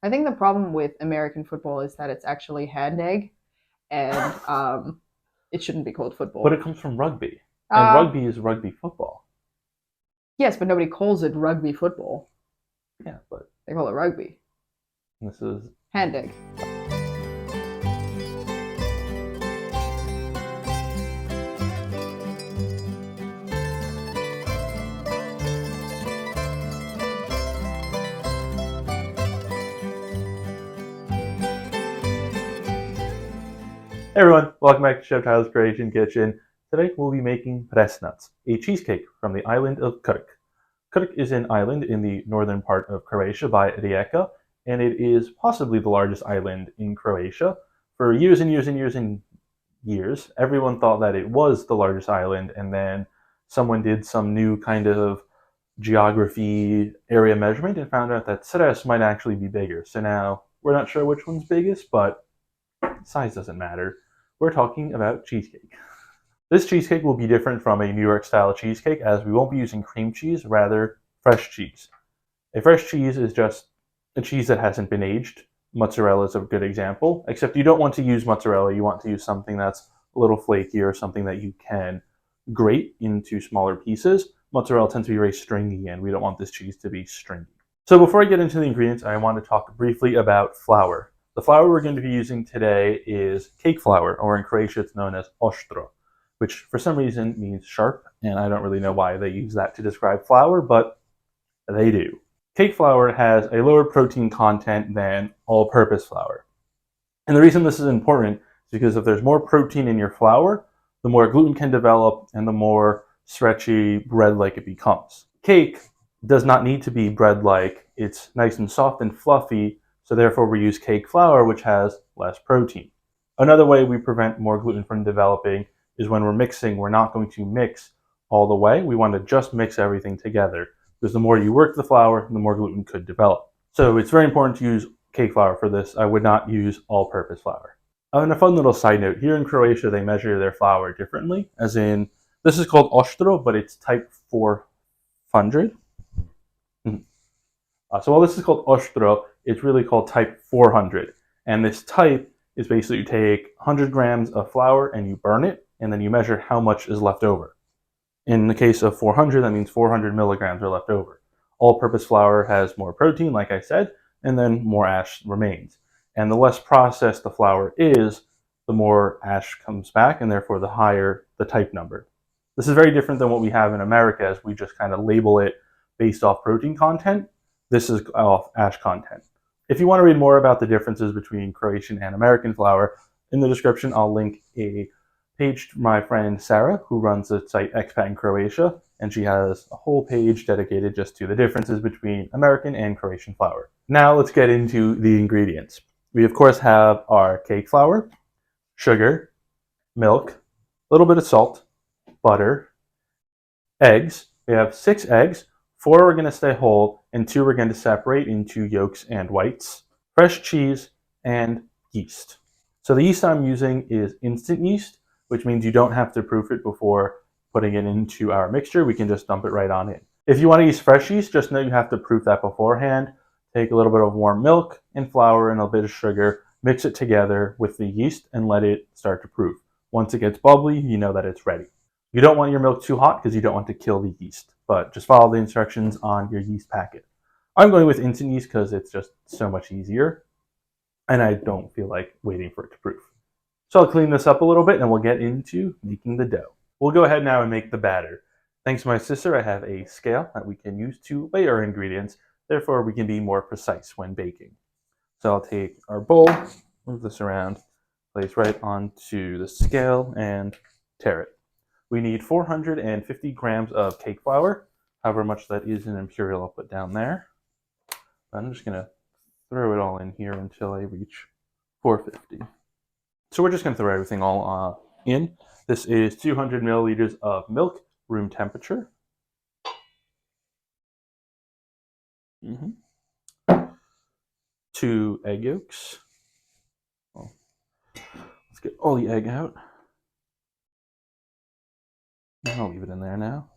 I think the problem with American football is that it's actually hand egg, and it shouldn't be called But football. it comes from rugby, and Uh, rugby is rugby football. yes, but nobody calls it rugby football. Yeah, but They call it rugby. this is. Hand egg. Hey everyone, welcome back to Chef Tyler's Croatian Kitchen. Today we'll be making Presnac, a cheesecake from the island of Krk. Krk is an island in the northern part of Croatia by Rijeka, and it is possibly the largest island in Croatia. For years and years and years and years, everyone thought that it was the largest island, and then someone did some new kind of geography area measurement and found out that Sres might actually be bigger. So now we're not sure which one's biggest, but size doesn't matter. We're talking about cheesecake. This cheesecake will be different from a New York style cheesecake as we won't be using cream cheese, rather fresh cheese. A fresh cheese is just a cheese that hasn't been aged. Mozzarella is a good example, except you don't want to use mozzarella, you want to use something that's a little flaky or something that you can grate into smaller pieces. Mozzarella tends to be very stringy and we don't want this cheese to be stringy. So before I get into the ingredients, I want to talk briefly about flour. The flour we're going to be using today is cake flour, or in Croatia it's known as ostro, which for some reason means sharp, and I don't really know why they use that to describe flour, but they do. Cake flour has a lower protein content than all-purpose flour. And the reason this is important is because if there's more protein in your flour, the more gluten can develop and the more stretchy bread-like it becomes. Cake does not need to be bread-like. It's nice and soft and fluffy, so therefore we use cake flour, which has less protein. Another way we prevent more gluten from developing is when we're mixing, we're not going to mix all the way. We want to just mix everything together, because the more you work the flour, the more gluten could develop. So it's very important to use cake flour for this. I would not use all-purpose flour. And a fun little side note, here in Croatia they measure their flour differently, as in, this is called ostro, but it's type 400. So while this is called ostro, it's really called type 400. And this type is basically you take 100 grams of flour and you burn it, and then you measure how much is left over. In the case of 400, that means 400 milligrams are left over. All-purpose flour has more protein, like I said, and then more ash remains. And the less processed the flour is, the more ash comes back, and therefore the higher the type number. This is very different than what we have in America, as we just kind of label it based off protein content. This is off ash content. If you want to read more about the differences between Croatian and American flour, in the description I'll link a page to my friend Sarah, who runs the site Expat in Croatia, and she has a whole page dedicated just to the differences between American and Croatian flour. Now let's get into the ingredients. We of course have our cake flour, sugar, milk, a little bit of salt, butter, eggs. We have 6 eggs, 4 are going to stay whole, and 2 are going to separate into yolks and whites, fresh cheese, and yeast. So the yeast I'm using is instant yeast, which means you don't have to proof it before putting it into our mixture. We can just dump it right on in. If you want to use fresh yeast, just know you have to proof that beforehand. Take a little bit of warm milk and flour and a bit of sugar, mix it together with the yeast, and let it start to proof. Once it gets bubbly, you know that it's ready. You don't want your milk too hot because you don't want to kill the yeast, but just follow the instructions on your yeast packet. I'm going with instant yeast because it's just so much easier, and I don't feel like waiting for it to proof. So I'll clean this up a little bit and we'll get into making the dough. We'll go ahead now and make the batter. Thanks to my sister, I have a scale that we can use to weigh our ingredients. Therefore, we can be more precise when baking. So I'll take our bowl, move this around, place right onto the scale, and tare it. We need 450 grams of cake flour, however much that is in imperial, I'll put down there. I'm just going to throw it all in here until I reach 450. So we're just going to throw everything all in. This is 200 milliliters of milk, room temperature. 2 egg yolks. Well, let's get all the egg out. I'll leave it in there now.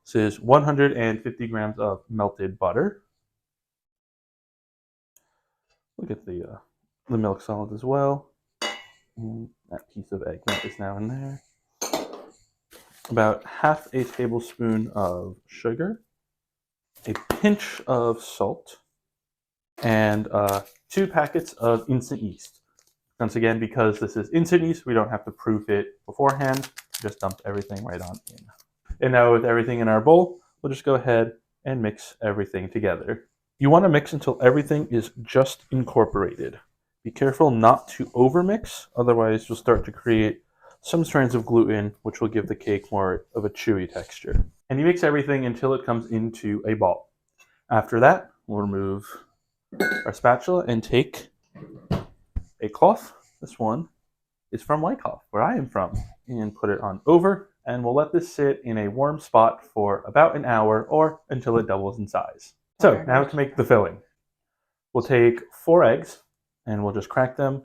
This is 150 grams of melted butter. Look at the milk solid as well. And that piece of eggnog is now in there. About half a tablespoon of sugar, a pinch of salt, and 2 packets of instant yeast. Once again, because this is instant yeast, we don't have to proof it beforehand. Just dump everything right on in. And now with everything in our bowl, we'll just go ahead and mix everything together. You want to mix until everything is just incorporated. Be careful not to overmix, otherwise you'll start to create some strands of gluten, which will give the cake more of a chewy texture. And you mix everything until it comes into a ball. After that, we'll remove our spatula and take a cloth. This one is from Wyckoff, where I am from, and put it on over, and we'll let this sit in a warm spot for about an hour or until it doubles in size. So now to make the filling. We'll take 4 eggs and we'll just crack them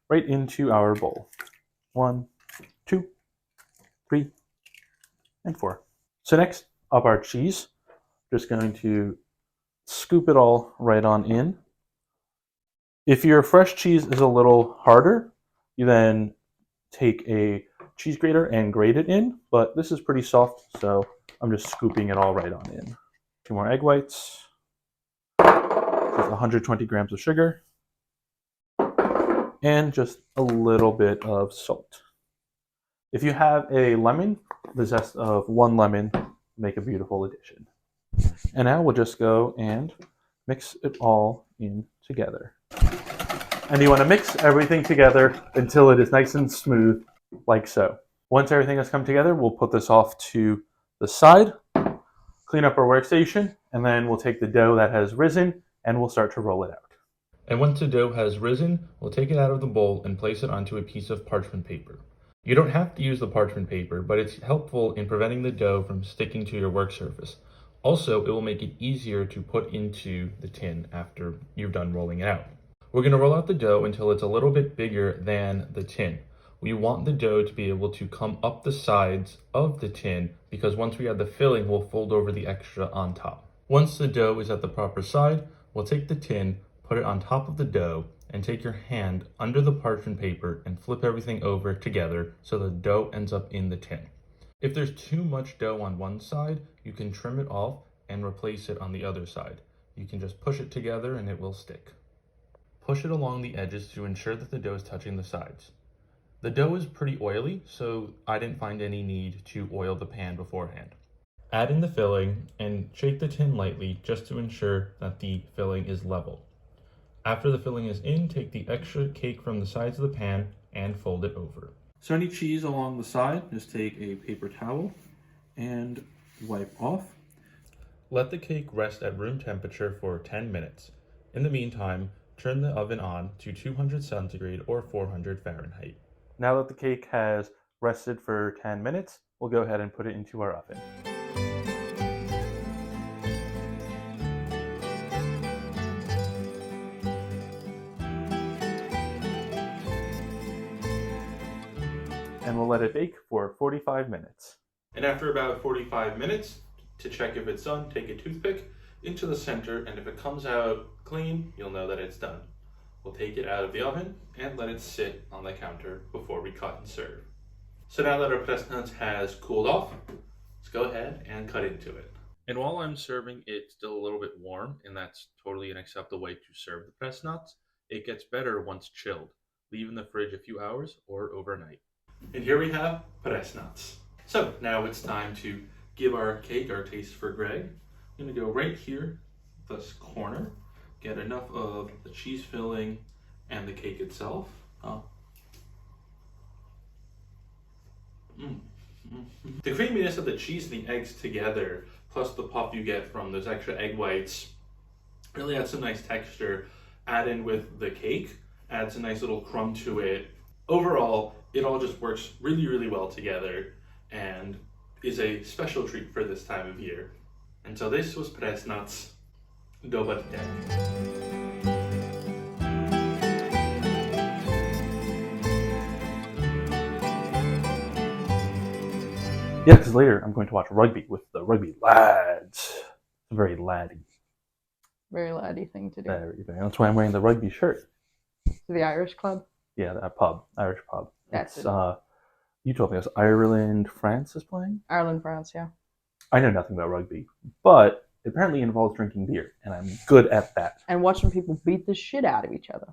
right into our bowl. 1, 2, 3, and 4. So next up our cheese. Just going to scoop it all right on in. If your fresh cheese is a little harder, you then take a cheese grater and grate it in, but this is pretty soft, so I'm just scooping it all right on in. 2 more egg whites, with 120 grams of sugar, and just a little bit of salt. If you have a lemon, the zest of 1 lemon make a beautiful addition. And now we'll just go and mix it all in together. And you want to mix everything together until it is nice and smooth, like so. Once everything has come together, we'll put this off to the side, clean up our workstation, and then we'll take the dough that has risen and we'll start to roll it out. And once the dough has risen, we'll take it out of the bowl and place it onto a piece of parchment paper. You don't have to use the parchment paper, but it's helpful in preventing the dough from sticking to your work surface. Also, it will make it easier to put into the tin after you've done rolling it out. We're going to roll out the dough until it's a little bit bigger than the tin. We want the dough to be able to come up the sides of the tin because once we add the filling, we'll fold over the extra on top. Once the dough is at the proper side, we'll take the tin, put it on top of the dough, and take your hand under the parchment paper and flip everything over together so the dough ends up in the tin. If there's too much dough on one side, you can trim it off and replace it on the other side. You can just push it together and it will stick. Push it along the edges to ensure that the dough is touching the sides. The dough is pretty oily, so I didn't find any need to oil the pan beforehand. Add in the filling and shake the tin lightly just to ensure that the filling is level. After the filling is in, take the extra cake from the sides of the pan and fold it over. So any cheese along the side, just take a paper towel and wipe off. Let the cake rest at room temperature for 10 minutes. In the meantime, turn the oven on to 200 centigrade or 400 Fahrenheit. Now that the cake has rested for 10 minutes, we'll go ahead and put it into our oven. And we'll let it bake for 45 minutes. And after about 45 minutes, to check if it's done, take a toothpick into the center, and if it comes out clean, you'll know that it's done. We'll take it out of the oven and let it sit on the counter before we cut and serve. So now that our Presnac has cooled off, let's go ahead and cut into it. And while I'm serving, it's still a little bit warm, and that's totally an acceptable way to serve the Presnac. It gets better once chilled. Leave in the fridge a few hours or overnight. And here we have Presnac. So now it's time to give our cake our taste for Greg. I'm going to go right here, this corner, get enough of the cheese filling and the cake itself. The creaminess of the cheese and the eggs together, plus the puff you get from those extra egg whites, really adds some nice texture. Add in with the cake, adds a nice little crumb to it. Overall, it all just works really, really well together and is a special treat for this time of year. And so this was Presnac. Dobar den. Yeah, because later I'm going to watch rugby with the rugby lads. It's very laddie. Very laddie thing to do. That's why I'm wearing the rugby shirt. To the Irish club. Yeah, that pub, Irish pub. That's It's it. you told me it was Ireland, France is playing. Ireland, France, yeah. I know nothing about rugby, but it apparently involves drinking beer, and I'm good at that. And watching people beat the shit out of each other.